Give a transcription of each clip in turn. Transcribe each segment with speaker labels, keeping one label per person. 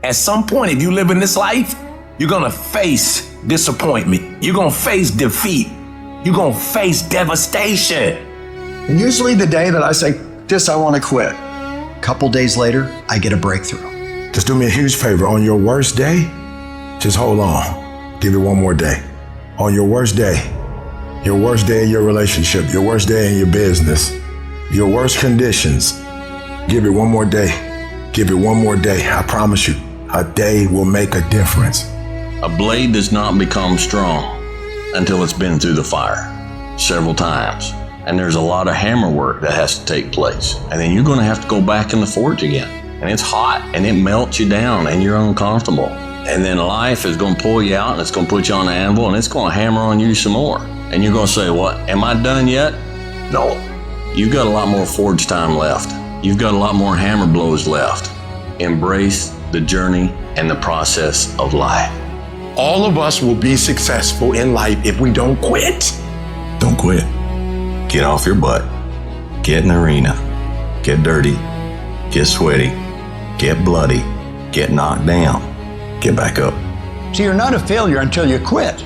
Speaker 1: At some point, if you live in this life, you're gonna face disappointment. You're gonna face defeat. You're gonna face devastation.
Speaker 2: And usually the day that I say, I want to quit. A couple days later, I get a breakthrough.
Speaker 3: Just do me a huge favor. On your worst day, just hold on. Give it one more day. On your worst day in your relationship, your worst day in your business, your worst conditions, give it one more day. Give it one more day. I promise you, a day will make a difference.
Speaker 4: A blade does not become strong until it's been through the fire several times. And there's a lot of hammer work that has to take place. And then you're gonna have to go back in the forge again. And it's hot and it melts you down and you're uncomfortable. And then life is gonna pull you out and it's gonna put you on the anvil and it's gonna hammer on you some more. And you're gonna say, what, am I done yet? No, you've got a lot more forge time left. You've got a lot more hammer blows left. Embrace the journey and the process of life.
Speaker 3: All of us will be successful in life if we don't quit.
Speaker 4: Don't quit. Get off your butt. Get in the arena. Get dirty. Get sweaty. Get bloody. Get knocked down. Get back up.
Speaker 5: So you're not a failure until you quit.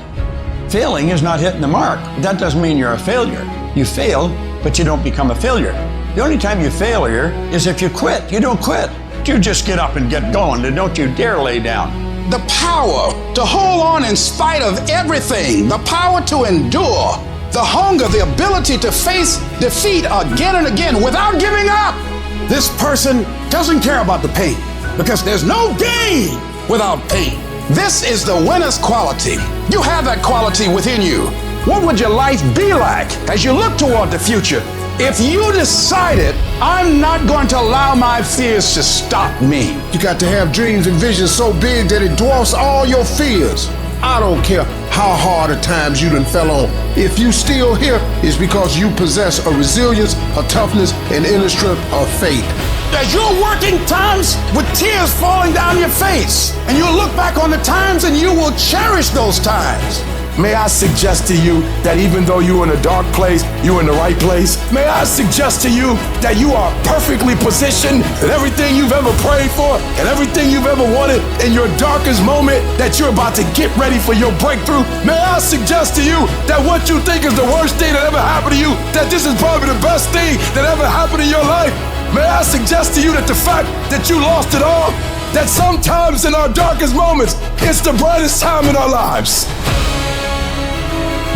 Speaker 5: Failing is not hitting the mark. That doesn't mean you're a failure. You fail, but you don't become a failure. The only time you failure is if you quit. You don't quit. You just get up and get going, and don't you dare lay down.
Speaker 6: The power to hold on in spite of everything. The power to endure. The hunger, the ability to face defeat again and again without giving up. This person doesn't care about the pain because there's no gain without pain. This is the winner's quality. You have that quality within you. What would your life be like as you look toward the future if you decided, I'm not going to allow my fears to stop me?
Speaker 7: You got to have dreams and visions so big that it dwarfs all your fears. I don't care how hard at times you done fell on. If you still here, it's because you possess a resilience, a toughness, and inner strength of faith.
Speaker 6: As you're working times with tears falling down your face, and you'll look back on the times and you will cherish those times.
Speaker 3: May I suggest to you that even though you're in a dark place, you're in the right place? May I suggest to you that you are perfectly positioned, that everything you've ever prayed for and everything you've ever wanted in your darkest moment, that you're about to get ready for your breakthrough? May I suggest to you that what you think is the worst thing that ever happened to you, that this is probably the best thing that ever happened in your life? May I suggest to you that the fact that you lost it all, that sometimes in our darkest moments, it's the brightest time in our lives.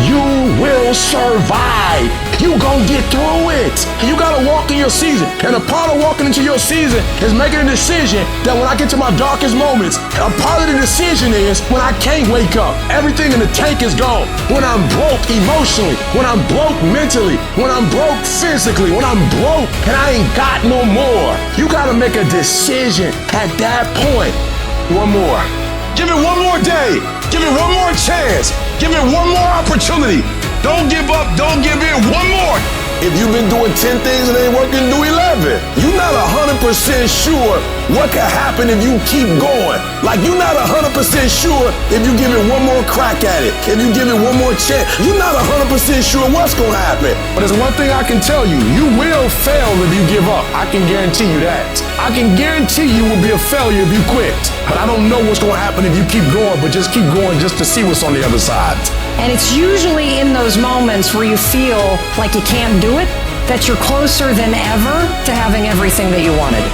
Speaker 3: You will survive. You gonna get through it. You gotta walk in your season. And a part of walking into your season is making a decision that when I get to my darkest moments, a part of the decision is when I can't wake up. Everything in the tank is gone. When I'm broke emotionally, when I'm broke mentally, when I'm broke physically, when I'm broke and I ain't got no more. You gotta make a decision at that point. One more. Give it one more day. Give it one more chance. Give it one more opportunity. Don't give up. Don't give in. One more. If you've been doing 10 things and ain't working, do 11. You're not 100% sure what could happen if you keep going. Like you're not 100% sure if you give it one more crack at it. If you give it one more chance, you're not 100% sure what's gonna happen. But there's one thing I can tell you, you will fail if you give up. I can guarantee you that. I can guarantee you will be a failure if you quit. But I don't know what's gonna happen if you keep going, but just keep going just to see what's on the other side.
Speaker 8: And it's usually in those moments where you feel like you can't do it, that you're closer than ever to having everything that you wanted.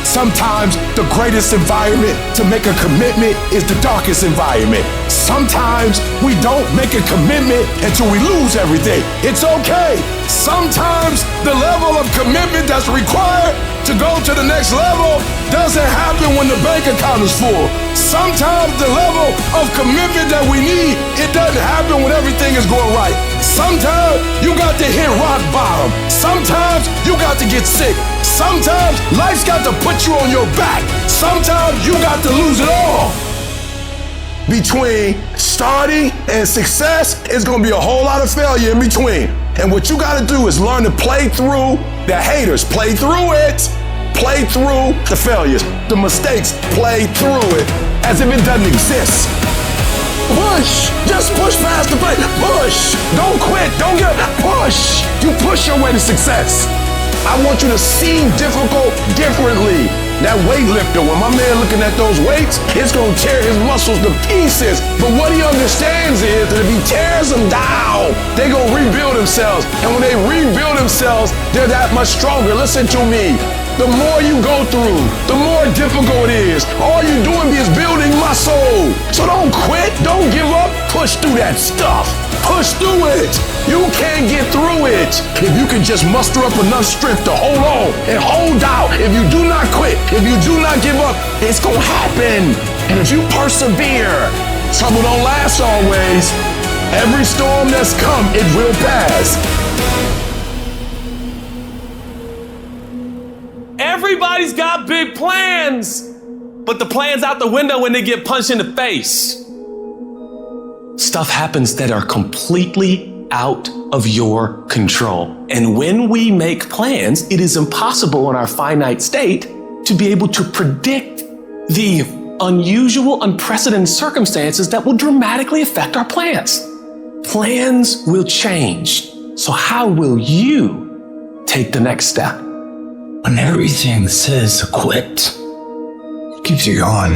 Speaker 3: Sometimes the greatest environment to make a commitment is the darkest environment. Sometimes we don't make a commitment until we lose everything. It's okay. Sometimes the level of commitment that's required to go to the next level doesn't happen when the bank account is full. Sometimes the level of commitment that we need, it doesn't happen when everything is going right. Sometimes you got to hit rock bottom. Sometimes you got to get sick. Sometimes life's got to put you on your back. Sometimes you got to lose it all. Between starting and success, it's gonna be a whole lot of failure in between. And what you gotta do is learn to play through the haters, play through it, play through the failures, the mistakes, play through it as if it doesn't exist. Push, just push past the pain, push, don't quit, don't give up, push. You push your way to success. I want you to see difficult differently. That weightlifter, when my man looking at those weights, it's gonna tear his muscles to pieces. But what he understands is that if he tears them down, they gonna rebuild themselves. And when they rebuild themselves, they're that much stronger. Listen to me. The more you go through, the more difficult it is. All you're doing is building muscle. So don't quit, don't give up, push through that stuff. Push through it. You can't get through it if you can just muster up enough strength to hold on and hold out. If you do not quit, if you do not give up, it's gonna happen. And if you persevere, trouble don't last always. Every storm that's come, it will pass.
Speaker 9: Everybody's got big plans, but the plan's out the window when they get punched in the face. Stuff happens that are completely out of your control. And when we make plans, it is impossible in our finite state to be able to predict the unusual, unprecedented circumstances that will dramatically affect our plans. Plans will change. So how will you take the next step?
Speaker 10: When everything says quit, it keeps you going.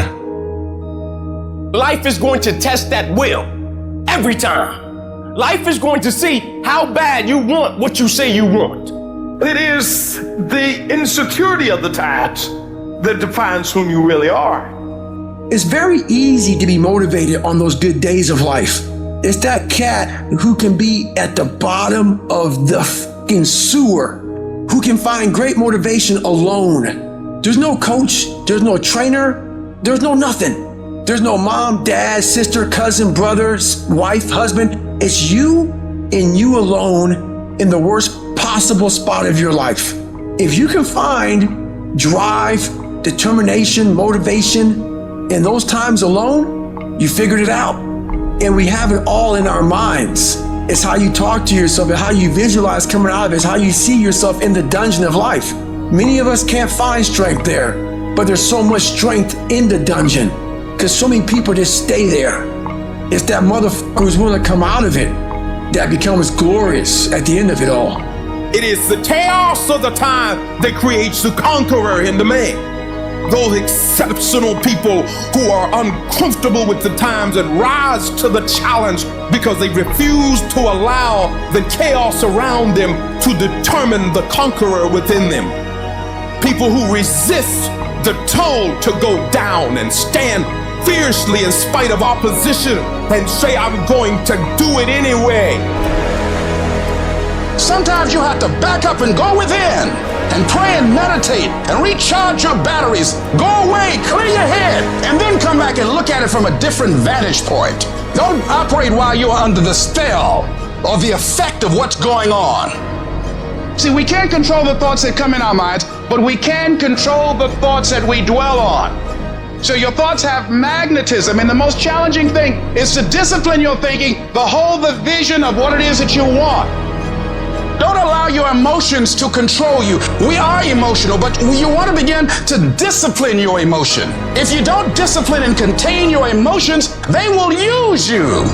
Speaker 9: Life is going to test that will every time. Life is going to see how bad you want what you say you want.
Speaker 11: It is the insecurity of the times that defines whom you really are.
Speaker 12: It's very easy to be motivated on those good days of life. It's that cat who can be at the bottom of the fucking sewer, who can find great motivation alone. There's no coach, there's no trainer, there's no nothing. There's no mom, dad, sister, cousin, brother, wife, husband. It's you and you alone in the worst possible spot of your life. If you can find drive, determination, motivation in those times alone, you figured it out. And we have it all in our minds. It's how you talk to yourself, and how you visualize coming out of it. It's how you see yourself in the dungeon of life. Many of us can't find strength there, but there's so much strength in the dungeon because so many people just stay there. It's that motherfucker who's willing to come out of it that becomes glorious at the end of it all.
Speaker 11: It is the chaos of the time that creates the conqueror in the man. Those exceptional people who are uncomfortable with the times and rise to the challenge because they refuse to allow the chaos around them to determine the conqueror within them. People who resist the toll to go down and stand fiercely in spite of opposition and say, I'm going to do it anyway.
Speaker 6: Sometimes you have to back up and go within and pray and meditate and recharge your batteries. Go away, clear your head, and then come back and look at it from a different vantage point. Don't operate while you are under the spell or the effect of what's going on. See, we can't control the thoughts that come in our minds, but we can control the thoughts that we dwell on. So your thoughts have magnetism, and the most challenging thing is to discipline your thinking, hold the vision of what it is that you want. Don't allow your emotions to control you. We are emotional, but you want to begin to discipline your emotion. If you don't discipline and contain your emotions, they will use you.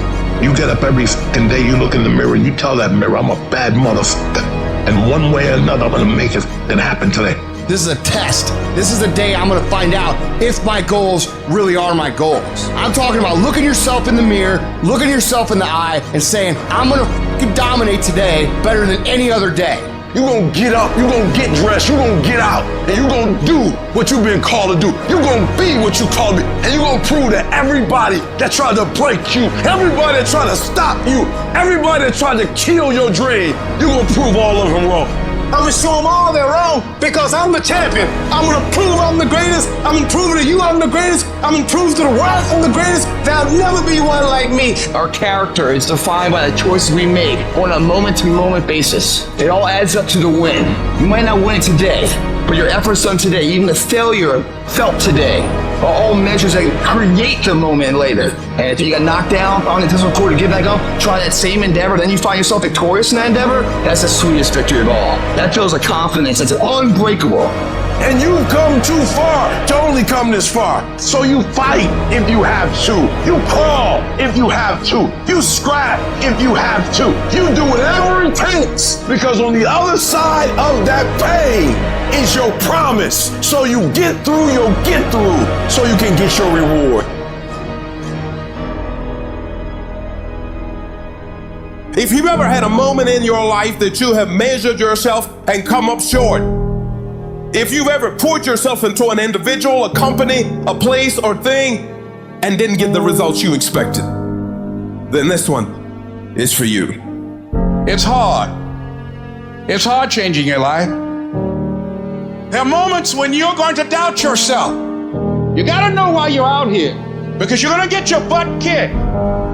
Speaker 7: You get up every fucking day, you look in the mirror, and you tell that mirror, I'm a bad motherfucker. And one way or another, I'm gonna make it happen today.
Speaker 13: This is a test. This is the day I'm gonna find out if my goals really are my goals. I'm talking about looking yourself in the mirror, looking yourself in the eye, and saying, I'm gonna dominate today better than any other day.
Speaker 3: You're gonna get up, you're gonna get dressed, you're gonna get out, and you're gonna do what you've been called to do. You're gonna be what you called to be, and you're gonna prove that everybody that tried to break you, everybody that tried to stop you, everybody that tried to kill your dream, you're gonna prove all of them wrong.
Speaker 11: I'm gonna show them all they're wrong because I'm the champion. I'm gonna prove I'm the greatest. I'm gonna prove to you I'm the greatest. I'm gonna prove to the world I'm the greatest. There'll never be one like me.
Speaker 10: Our character is defined by the choices we make on a moment-to-moment basis. It all adds up to the win. You might not win it today, but your efforts done today, even the failure felt today, are all measures that create the moment later. And if you got knocked down on the intentional core to get back up, try that same endeavor, then you find yourself victorious in that endeavor, that's the sweetest victory of all. That feels like confidence that's unbreakable.
Speaker 3: And you've come too far to only come this far. So you fight if you have to. You crawl if you have to. You scrap if you have to. You do whatever it takes, because on the other side of that pain is your promise. So you get through, you'll get through, so you can get your reward.
Speaker 11: If you've ever had a moment in your life that you have measured yourself and come up short, if you've ever poured yourself into an individual, a company, a place or thing, and didn't get the results you expected, then this one is for you.
Speaker 6: It's hard. It's hard changing your life. There are moments when you're going to doubt yourself. You gotta know why you're out here, because you're gonna get your butt kicked.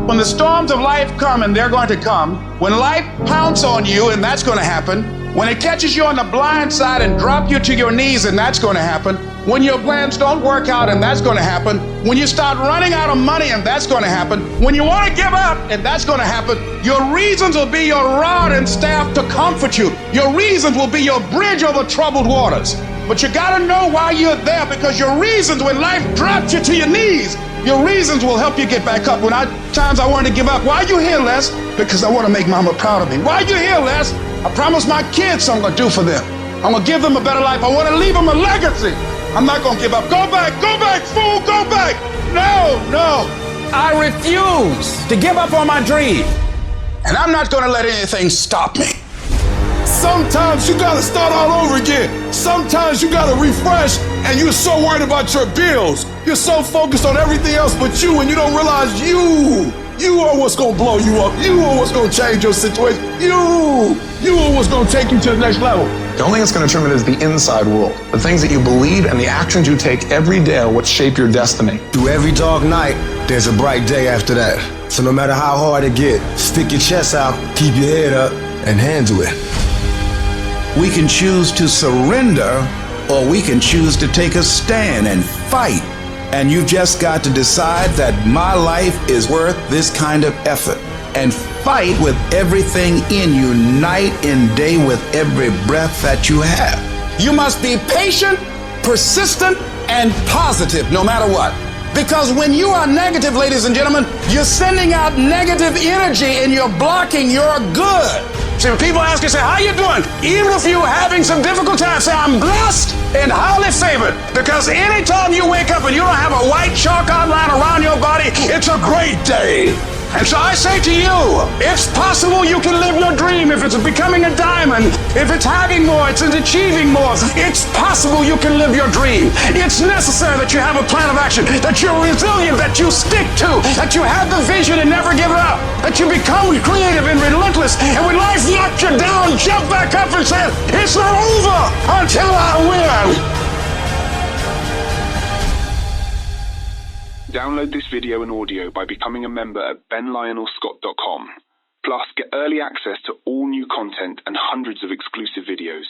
Speaker 6: When the storms of life come, and they're going to come, when life pounces on you, and that's going to happen, when it catches you on the blind side and drop you to your knees, and that's going to happen, when your plans don't work out, and that's going to happen, when you start running out of money, and that's going to happen, when you want to give up, and that's going to happen, your reasons will be your rod and staff to comfort you. Your reasons will be your bridge over troubled waters. But you got to know why you're there, because your reasons, when life drops you to your knees, your reasons will help you get back up. When times I wanted to give up, why are you here, Les? Because I want to make mama proud of me. Why are you here, Les? I promised my kids something I'm going to do for them. I'm going to give them a better life. I want to leave them a legacy. I'm not going to give up. Go back, fool, go back. No. I refuse to give up on my dream. And I'm not going to let anything stop me.
Speaker 3: Sometimes you gotta start all over again. Sometimes you gotta refresh, and you're so worried about your bills. You're so focused on everything else but you, and you don't realize you are what's gonna blow you up. You are what's gonna change your situation. You are what's gonna take you to the next level.
Speaker 14: The only thing that's gonna determine is the inside world. The things that you believe and the actions you take every day are what shape your destiny.
Speaker 7: Through every dark night, there's a bright day after that. So no matter how hard it gets, stick your chest out, keep your head up, and handle it.
Speaker 15: We can choose to surrender, or we can choose to take a stand and fight. And you've just got to decide that my life is worth this kind of effort. And fight with everything in you, night and day, with every breath that you have.
Speaker 6: You must be patient, persistent, and positive no matter what. Because when you are negative, ladies and gentlemen, you're sending out negative energy and you're blocking your good. See, when people ask you, say, how you doing? Even if you're having some difficult times, say, I'm blessed and highly favored. Because anytime you wake up and you don't have a white chalk outline around your body, it's a great day. And so I say to you, it's possible you can live your dream. If it's becoming a diamond, if it's having more, it's achieving more. It's possible you can live your dream. It's necessary that you have a plan of action, that you're resilient, that you stick to, that you have the vision and never give up, that you become creative and relentless. And when life knocks you down, jump back up and say, it's not over until I win.
Speaker 16: Download this video and audio by becoming a member at benlionelscott.com. Plus, get early access to all new content and hundreds of exclusive videos.